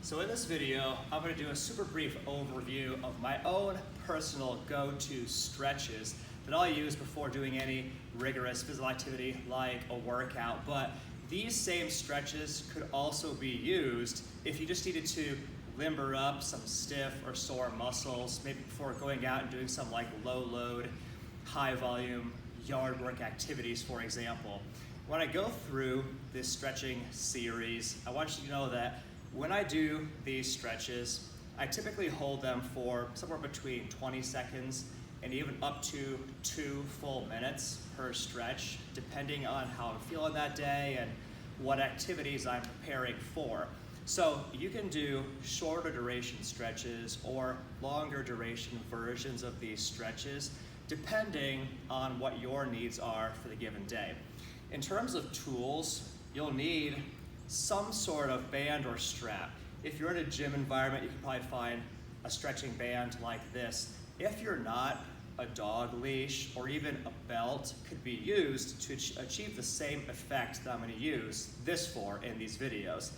So in this video, I'm going to do a super brief overview of my own personal go-to stretches that I'll use before doing any rigorous physical activity like a workout. But these same stretches could also be used if you just needed to limber up some stiff or sore muscles, maybe before going out and doing some like low load, high volume yard work activities, for example. When I go through this stretching series, I want you to know that when I do these stretches, I typically hold them for somewhere between 20 seconds and even up to 2 full minutes per stretch, depending on how I'm feeling that day and what activities I'm preparing for. So you can do shorter duration stretches or longer duration versions of these stretches, depending on what your needs are for the given day. In terms of tools, you'll need some sort of band or strap. If you're in a gym environment, you can probably find a stretching band like this. If you're not, a dog leash or even a belt could be used to achieve the same effect that I'm going to use this for in these videos.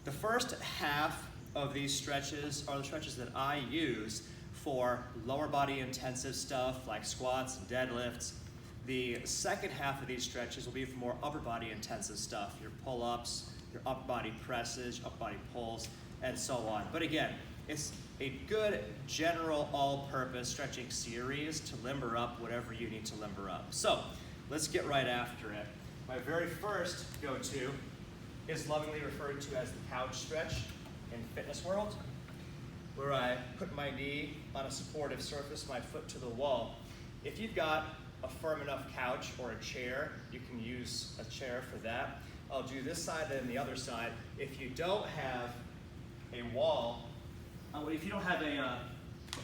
The first half of these stretches are the stretches that I use for lower body intensive stuff like squats and deadlifts. The second half of these stretches will be for more upper body intensive stuff, your pull-ups, your upper body presses, your upper body pulls, and so on. But again, it's a good general all-purpose stretching series to limber up whatever you need to limber up. So let's get right after it. My very first go-to is lovingly referred to as the couch stretch in fitness world, where I put my knee on a supportive surface, my foot to the wall. If you've got a firm enough couch or a chair, you can use a chair for that. I'll do this side and the other side. If you don't have a wall, if you don't have a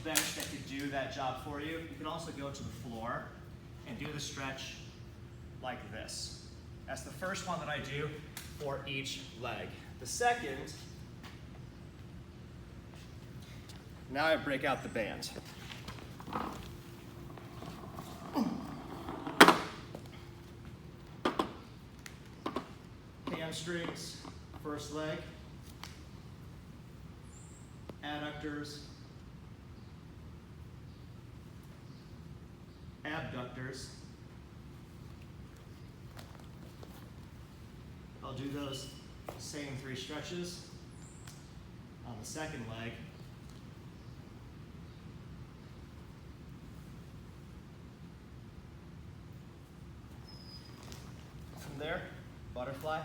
bench that could do that job for you, you can also go to the floor and do the stretch like this. That's the first one that I do for each leg. The second, now I break out the band. Hamstrings, first leg, adductors, abductors. I'll do those same 3 stretches on the second leg. From there, butterfly.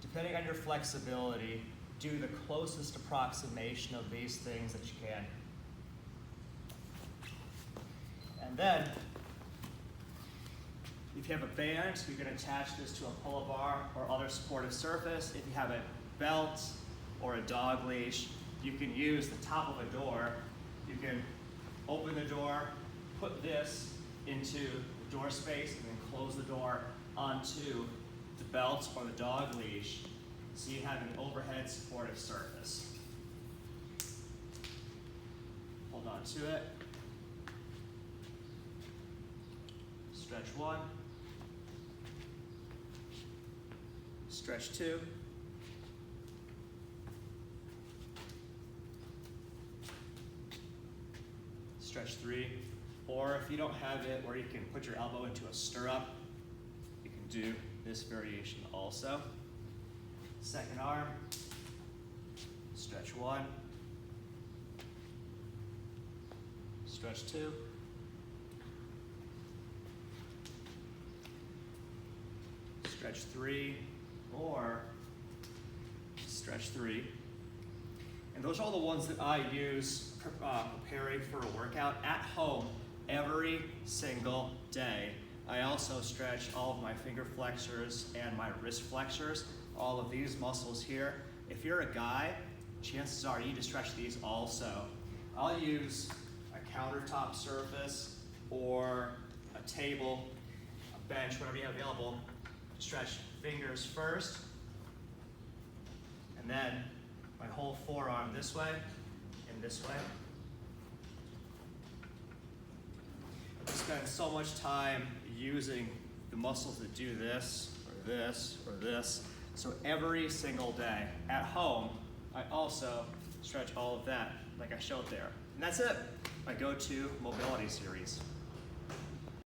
Depending on your flexibility, do the closest approximation of these things that you can. And then, if you have a band, you can attach this to a pull-up bar or other supportive surface. If you have a belt or a dog leash, you can use the top of a door. You can open the door, put this into the door space, and then close the door onto the belt or the dog leash, so you have an overhead supportive surface. Hold on to it. Stretch 1. Stretch 2. Stretch 3. Or if you don't have it where you can put your elbow into a stirrup, you can do this variation also. Second arm, stretch 1, stretch 2, stretch 3, or stretch 3. And those are all the ones that I use preparing for a workout at home every single day. I also stretch all of my finger flexors and my wrist flexors, all of these muscles here. If you're a guy, chances are you need to stretch these also. I'll use a countertop surface or a table, a bench, whatever you have available, to stretch fingers first, and then my whole forearm this way and this way. I spend so much time using the muscles that do this, or this or this. So every single day. At home, I also stretch all of that like I showed there. And that's it, my go-to mobility series.